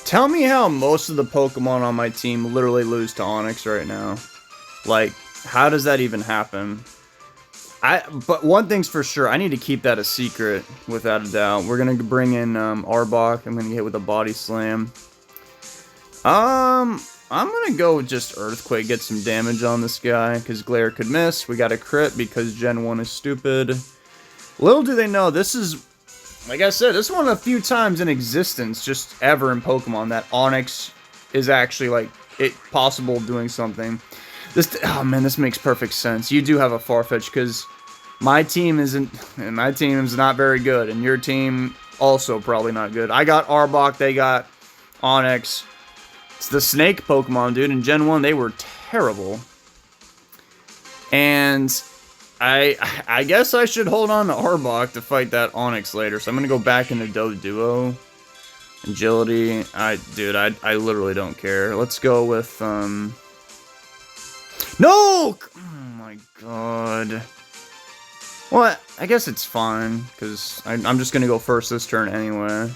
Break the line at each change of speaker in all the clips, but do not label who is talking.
Tell me how most of the Pokemon on my team literally lose to Onix right now. Like, how does that even happen? But one thing's for sure, I need to keep that a secret, without a doubt. We're gonna bring in Arbok. I'm gonna hit with a Body Slam. I'm gonna go with just Earthquake, get some damage on this guy, because Glare could miss. We got a crit because Gen 1 is stupid. Little do they know, this is, like I said, this is one of the few times in existence, just ever in Pokemon, that Onix is actually, like, possible doing something. Oh man, this makes perfect sense. You do have a Farfetch, because my team is not very good, and your team also probably not good. I got Arbok, they got Onix. It's the snake Pokemon, dude. In Gen 1, they were terrible. And I guess I should hold on to Arbok to fight that Onix later. So I'm going to go back into Duo. Agility. Dude, I literally don't care. Let's go with, No! Oh my god. Well, I guess it's fine, because I'm just going to go first this turn anyway.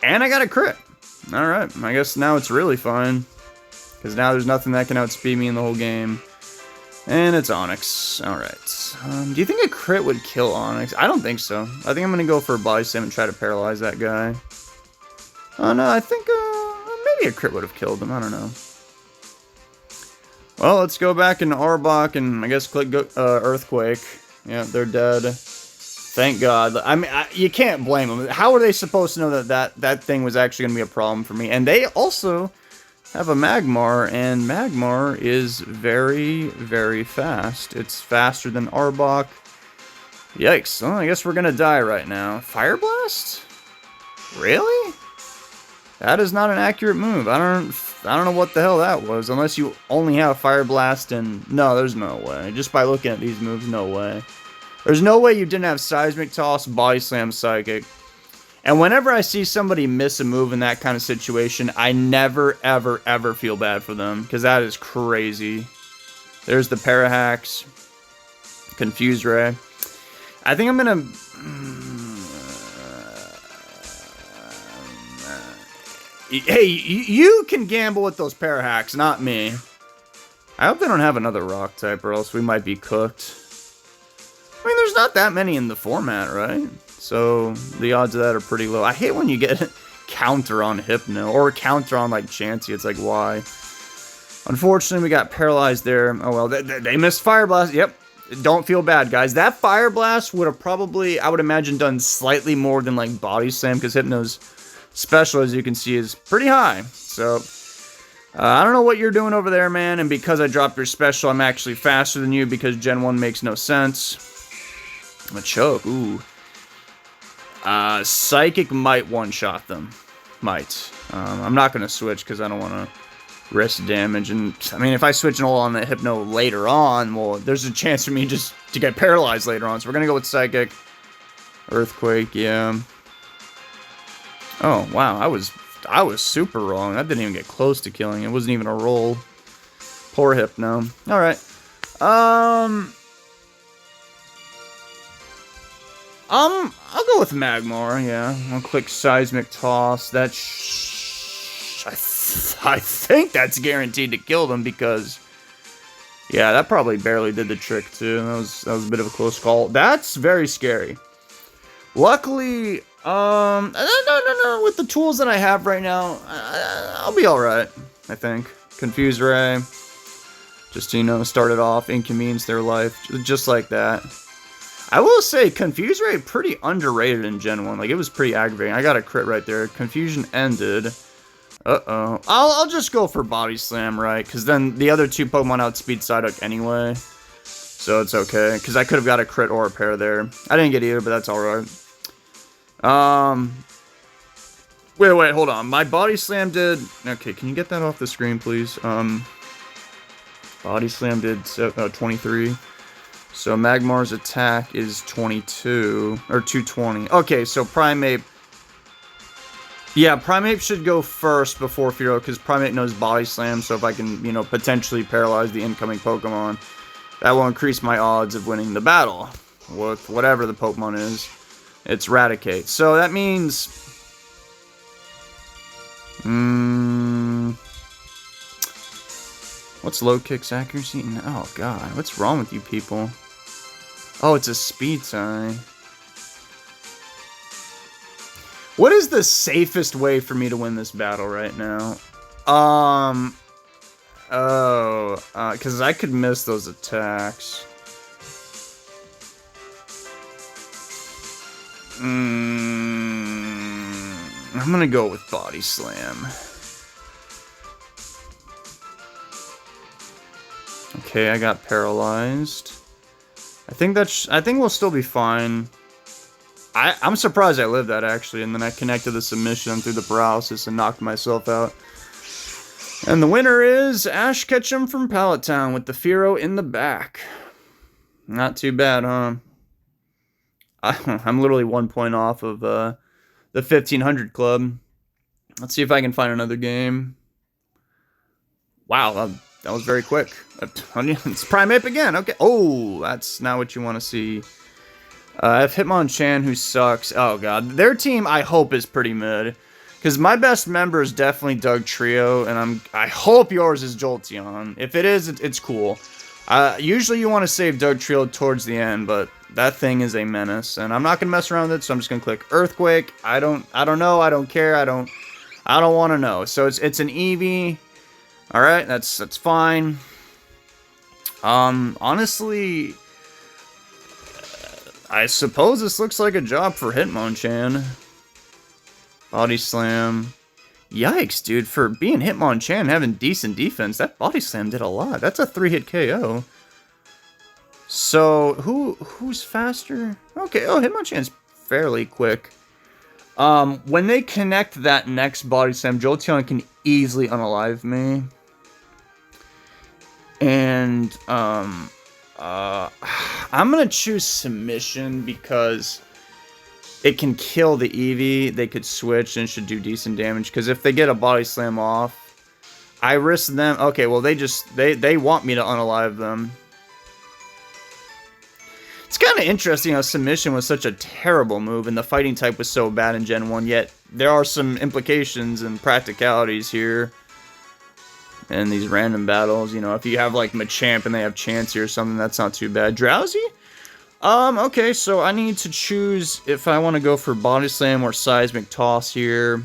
And I got a crit. Alright, I guess now it's really fine. Because now there's nothing that can outspeed me in the whole game. And it's Onix. Alright. Do you think a crit would kill Onix? I don't think so. I think I'm going to go for a Body Slam and try to paralyze that guy. Oh no, I think maybe a crit would have killed him. I don't know. Well, let's go back into Arbok and I guess click Earthquake. Yeah, they're dead. Thank God. I mean, you can't blame them. How are they supposed to know that thing was actually going to be a problem for me? And they also have a Magmar, and Magmar is very, very fast. It's faster than Arbok. Yikes. Well, I guess we're going to die right now. Fire Blast? Really? That is not an accurate move. I don't know what the hell that was, unless you only have Fire Blast and... No, there's no way. Just by looking at these moves, no way. There's no way you didn't have Seismic Toss, Body Slam, Psychic. And whenever I see somebody miss a move in that kind of situation, I never, ever, ever feel bad for them. Because that is crazy. There's the Parahacks. Confuse Ray. I think I'm going to... Hey, you can gamble with those Parahacks, not me. I hope they don't have another Rock type, or else we might be cooked. I mean, there's not that many in the format, right? So, the odds of that are pretty low. I hate when you get counter on Hypno, or counter on, like, Chansey. It's like, why? Unfortunately, we got paralyzed there. Oh, well, they missed Fire Blast. Yep. Don't feel bad, guys. That Fire Blast would have probably, I would imagine, done slightly more than, like, Body Slam, because Hypno's special, as you can see, is pretty high. So, I don't know what you're doing over there, man, and because I dropped your special, I'm actually faster than you, because Gen 1 makes no sense. A choke, ooh. Psychic might one-shot them. Might. I'm not going to switch because I don't want to risk damage. And, I mean, if I switch all on the Hypno later on, well, there's a chance for me just to get paralyzed later on. So we're going to go with Psychic. Earthquake, yeah. Oh, wow. I was super wrong. That didn't even get close to killing. It wasn't even a roll. Poor Hypno. Alright. I'll go with Magmar, yeah. I'll click Seismic Toss. I think that's guaranteed to kill them because... Yeah, that probably barely did the trick, too. That was a bit of a close call. That's very scary. Luckily, no, with the tools that I have right now, I'll be alright, I think. Confuse Ray. Just, you know, start it off, inconvenience their life, just like that. I will say, Confuse Ray pretty underrated in Gen 1. Like, it was pretty aggravating. I got a crit right there. Confusion ended. Uh-oh. I'll just go for Body Slam, right? Because then the other two Pokemon outspeed Psyduck anyway. So it's okay. Because I could have got a crit or a pair there. I didn't get either, but that's alright. Wait, hold on. My Body Slam did... Okay, can you get that off the screen, please? Body Slam did 23. So Magmar's attack is 22, or 220. Okay, so Primeape... Yeah, Primeape should go first before Fearow, because Primeape knows Body Slam, so if I can, you know, potentially paralyze the incoming Pokemon, that will increase my odds of winning the battle, with whatever the Pokemon is. It's Raticate. So that means... What's low kick's accuracy? Oh god, what's wrong with you people? Oh, it's a speed tie. What is the safest way for me to win this battle right now? Because I could miss those attacks. I'm gonna go with Body Slam. Okay, I got paralyzed. I think we'll still be fine. I'm surprised I lived that, actually, and then I connected the submission through the paralysis and knocked myself out. And the winner is Ash Ketchum from Pallet Town with the Firo in the back. Not too bad, huh? I'm literally 1 point off of the 1500 club. Let's see if I can find another game. Wow, that was very quick. It's Prime Ape again. Okay. Oh, that's not what you want to see. I have Hitmonchan, who sucks. Oh god, their team I hope is pretty mid, because my best member is definitely Doug Trio, and I hope yours is Jolteon. If it is, it's cool. Usually you want to save Doug Trio towards the end, but that thing is a menace, and I'm not gonna mess around with it. So I'm just gonna click Earthquake. I don't know. I don't care. I don't want to know. So it's an Eevee. All right, that's fine. Honestly, I suppose this looks like a job for Hitmonchan. Body Slam. Yikes, dude. For being Hitmonchan and having decent defense, that Body Slam did a lot. That's a 3-hit KO. So, who's faster? Okay, oh, Hitmonchan's fairly quick. When they connect that next Body Slam, Jolteon can easily unalive me. And, I'm gonna choose Submission because it can kill the Eevee. They could switch and should do decent damage. Because if they get a Body Slam off, I risk them. Okay, well they want me to unalive them. It's kind of interesting how Submission was such a terrible move and the fighting type was so bad in Gen 1. Yet there are some implications and practicalities here. And these random battles, you know, if you have like Machamp and they have Chansey or something, that's not too bad. Drowsy? Okay, so I need to choose if I want to go for Body Slam or Seismic Toss here.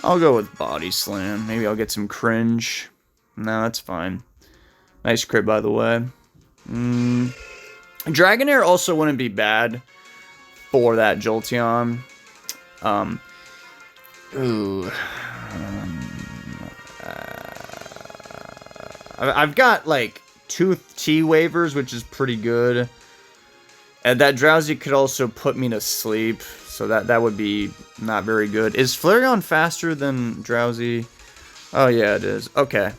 I'll go with Body Slam. Maybe I'll get some cringe. No, that's fine. Nice crit, by the way. Dragonair also wouldn't be bad for that Jolteon. I've got, like, 2 T-Wavers, which is pretty good. And that Drowsy could also put me to sleep, so that would be not very good. Is Flareon faster than Drowsy? Oh, yeah, it is. Okay.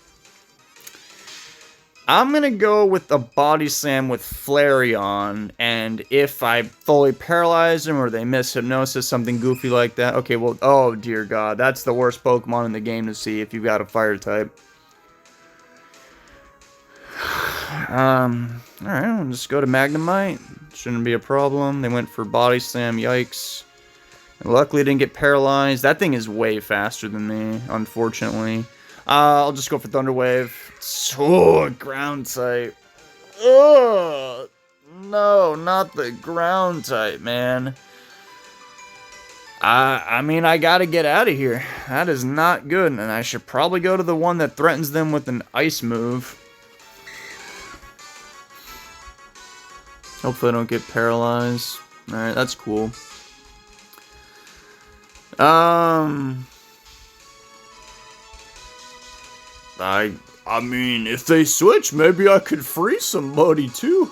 I'm gonna go with a Body Slam with Flareon, and if I fully paralyze them or they miss Hypnosis, something goofy like that. Okay, well, oh, dear God. That's the worst Pokemon in the game to see if you've got a Fire type. Alright, I'll just go to Magnemite. Shouldn't be a problem. They went for Body Slam, yikes. And luckily didn't get paralyzed. That thing is way faster than me, unfortunately. I'll just go for Thunder Wave. Oh, ground type. Ugh. No, not the ground type, man. I mean, I gotta get out of here. That is not good, and I should probably go to the one that threatens them with an ice move. Hopefully I don't get paralyzed. Alright, that's cool. I mean, if they switch, maybe I could free somebody too.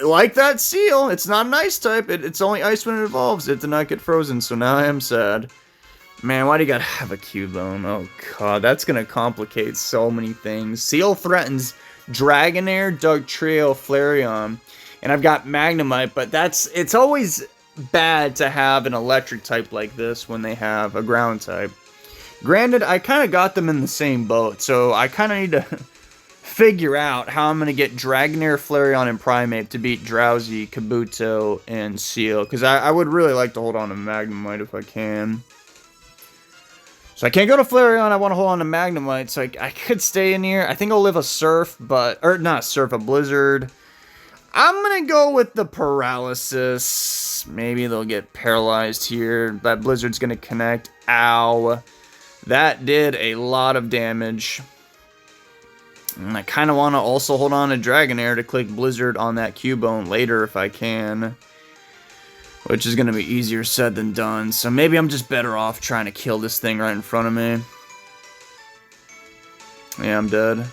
Like that seal. It's not an ice type. It's only ice when it evolves. It did not get frozen, so now I am sad. Man, why do you gotta have a Cubone? Oh god, that's gonna complicate so many things. Seal threatens Dragonair, Dugtrio, Flareon, and I've got Magnemite, but it's always bad to have an electric type like this when they have a ground type. Granted, I kind of got them in the same boat, so I kind of need to figure out how I'm going to get Dragonair, Flareon, and Primeape to beat Drowsy, Kabuto, and Seal, because I would really like to hold on to Magnemite if I can. So I can't go to Flareon. I want to hold on to Magnemite. So I could stay in here. I think I'll live a Surf, but... Or not Surf, a Blizzard. I'm going to go with the Paralysis. Maybe they'll get paralyzed here. That Blizzard's going to connect. Ow. That did a lot of damage. And I kind of want to also hold on to Dragonair to click Blizzard on that Cubone later if I can. Which is going to be easier said than done. So maybe I'm just better off trying to kill this thing right in front of me. Yeah, I'm dead.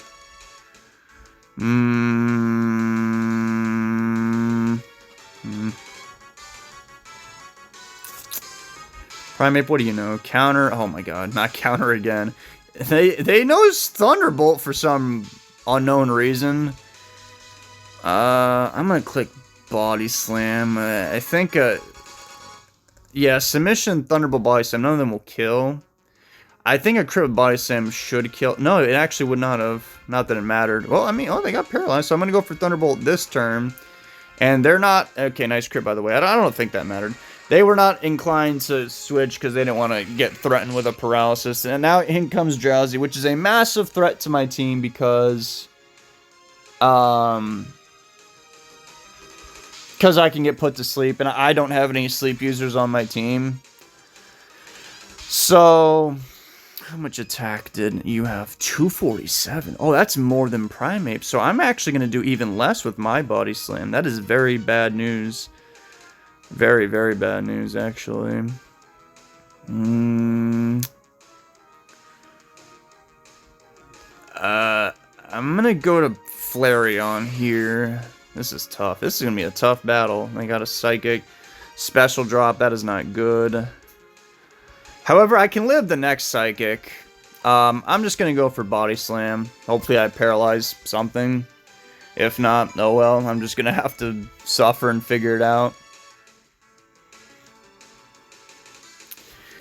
Primeape, what do you know? Counter. Oh my god, not counter again. They knows Thunderbolt for some unknown reason. I'm gonna click Body Slam. I think yeah, Submission, Thunderbolt, Body Slam. None of them will kill. I think a crit with Body Slam should kill. No, it actually would not have. Not that it mattered. Well, I mean, oh, they got paralyzed, so I'm gonna go for Thunderbolt this turn. And they're not... Okay, nice crit, by the way. I don't think that mattered. They were not inclined to switch because they didn't want to get threatened with a paralysis. And now in comes Drowsy, which is a massive threat to my team because... Because I can get put to sleep, and I don't have any sleep users on my team. So... How much attack did you have? 247. Oh, that's more than Primeape. So I'm actually going to do even less with my Body Slam. That is very bad news. Very, very bad news, actually. I'm going to go to Flareon here. This is tough. This is going to be a tough battle. They got a Psychic. Special drop. That is not good. However, I can live the next Psychic. I'm just going to go for Body Slam. Hopefully I paralyze something. If not, oh well. I'm just going to have to suffer and figure it out.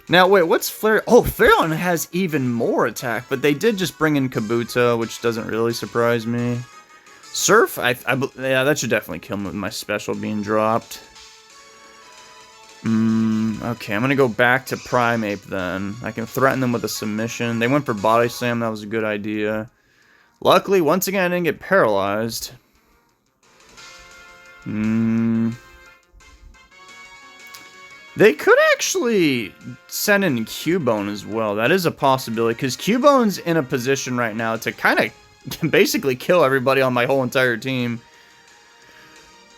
Now, wait, what's Flare? Oh, Flareon has even more attack, but they did just bring in Kabuto, which doesn't really surprise me. Surf? Yeah, that should definitely kill me with my special being dropped. Okay, I'm gonna go back to Primeape then. I can threaten them with a submission. They went for Body Slam, that was a good idea. Luckily, once again, I didn't get paralyzed. They could actually send in Cubone as well. That is a possibility, because Cubone's in a position right now to kind of basically kill everybody on my whole entire team.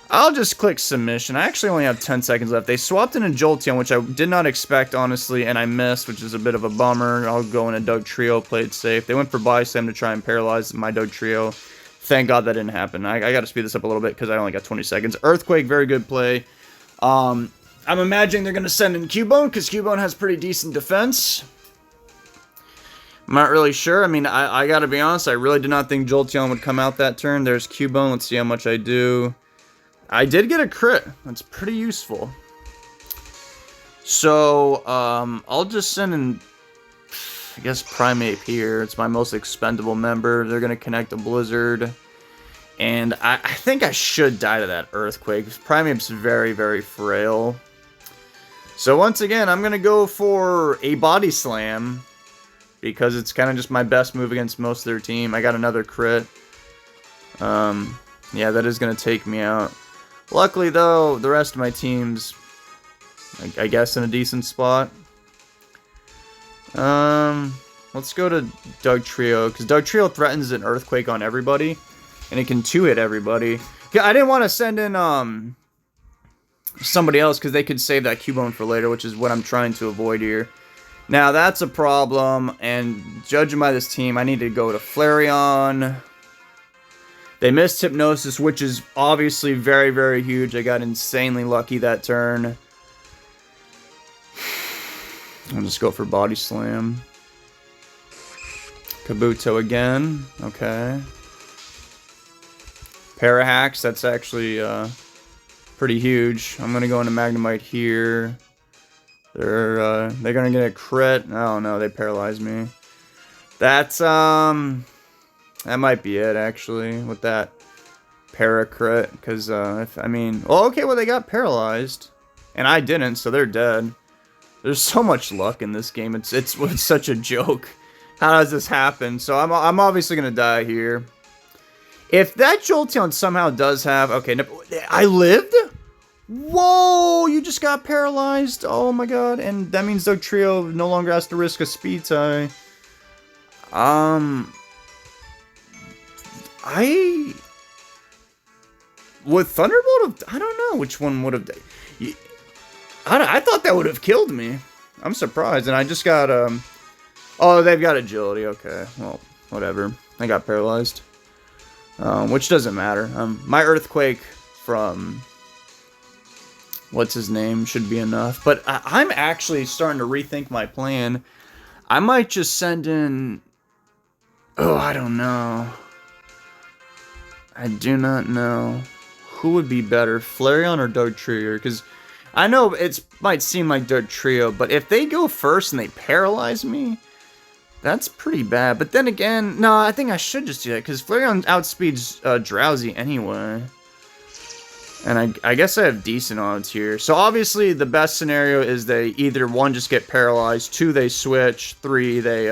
I'll just click Submission. I actually only have 10 seconds left. They swapped in a Jolteon, which I did not expect, honestly, and I missed, which is a bit of a bummer. I'll go in a Doug Trio, play it safe. They went for Body Slam to try and paralyze my Doug Trio. Thank God that didn't happen. I got to speed this up a little bit because I only got 20 seconds. Earthquake, very good play. I'm imagining they're going to send in Cubone because Cubone has pretty decent defense. I'm not really sure. I mean, I got to be honest. I really did not think Jolteon would come out that turn. There's Cubone. Let's see how much I do. I did get a crit. That's pretty useful. So, I'll just send in, I guess, Primeape here. It's my most expendable member. They're going to connect a Blizzard. And I think I should die to that Earthquake. Primeape's very, very frail. So, once again, I'm going to go for a Body Slam. Because it's kind of just my best move against most of their team. I got another crit. Yeah, that is going to take me out. Luckily, though, the rest of my team's, I guess, in a decent spot. Let's go to Doug Trio, because Doug Trio threatens an Earthquake on everybody, and it can 2-hit everybody. Yeah, I didn't want to send in somebody else, because they could save that Cubone for later, which is what I'm trying to avoid here. Now, that's a problem, and judging by this team, I need to go to Flareon. They missed Hypnosis, which is obviously very, very huge. I got insanely lucky that turn. I'll just go for Body Slam. Kabuto again. Okay. Parahax, that's actually pretty huge. I'm going to go into Magnemite here. They're going to get a crit. Oh no, they paralyzed me. That's, that might be it, actually, with that Paracrit, because, I mean... Oh, okay, well, they got paralyzed, and I didn't, so they're dead. There's so much luck in this game. It's such a joke. How does this happen? So I'm obviously gonna die here. If that Jolteon somehow does have... Okay, no, I lived? Whoa, you just got paralyzed. Oh my god. And that means Doug Trio no longer has to risk a speed tie. Would Thunderbolt have... I don't know which one would have... I thought that would have killed me. I'm surprised. And I just got... Oh, they've got agility. Okay. Well, whatever. I got paralyzed. Which doesn't matter. My Earthquake from... What's his name? Should be enough. But I'm actually starting to rethink my plan. I might just send in... Oh, I don't know. I do not know. Who would be better, Flareon or Dugtrio? Because I know it might seem like Dugtrio, but if they go first and they paralyze me, that's pretty bad. But then again, no, I think I should just do that, because Flareon outspeeds Drowsy anyway. And I guess I have decent odds here. So obviously the best scenario is they either, 1, just get paralyzed, 2, they switch, 3, they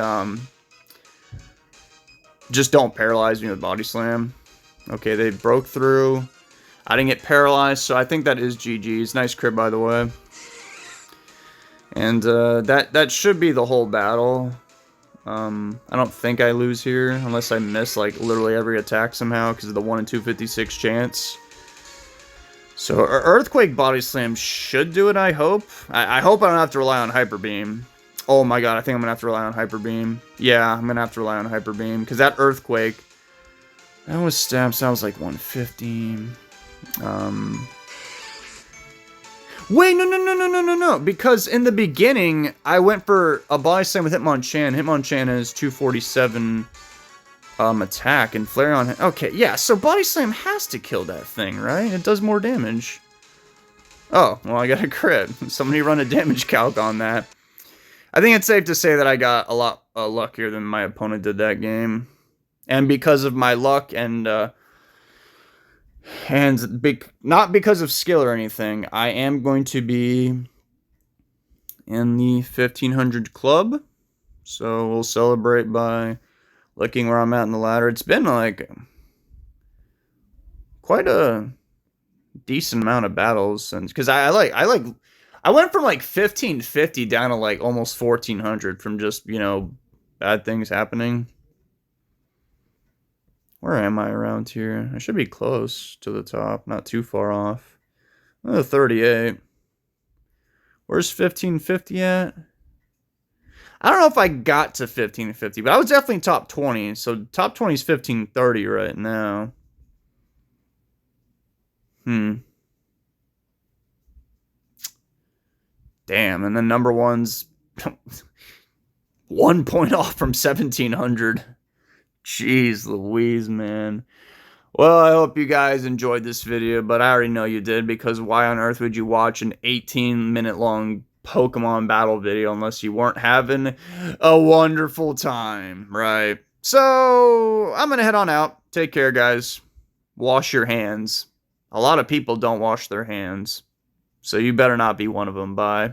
just don't paralyze me with Body Slam. Okay, they broke through. I didn't get paralyzed, so I think that is GG's. Nice crit, by the way. And that should be the whole battle. I don't think I lose here, unless I miss, like, literally every attack somehow, because of the 1 in 256 chance. So, Earthquake Body Slam should do it, I hope. I hope I don't have to rely on Hyper Beam. Oh my god, I think I'm going to have to rely on Hyper Beam. Yeah, I'm going to have to rely on Hyper Beam, because that Earthquake... That was stamps. That was like 150. Wait, no. Because in the beginning, I went for a Body Slam with Hitmonchan. Hitmonchan has 247 attack, and Flareon... Okay, yeah, so Body Slam has to kill that thing, right? It does more damage. Oh, well, I got a crit. Somebody run a damage calc on that. I think it's safe to say that I got a lot luckier than my opponent did that game. And because of my luck and not because of skill or anything, I am going to be in the 1500 club. So we'll celebrate by looking where I'm at in the ladder. It's been like quite a decent amount of battles since, because I went from like 1550 down to like almost 1400 from just, you know, bad things happening. Where am I around here? I should be close to the top, not too far off. 38. Where's 1550 at? I don't know if I got to 1550, but I was definitely top 20. So top 20 is 1530 right now. Damn, and then number 1's 1 point off from 1700. Jeez Louise, man. Well, I hope you guys enjoyed this video, but I already know you did, because why on earth would you watch an 18-minute long Pokemon battle video unless you weren't having a wonderful time, right? So, I'm gonna head on out. Take care, guys. Wash your hands. A lot of people don't wash their hands, so you better not be one of them. Bye.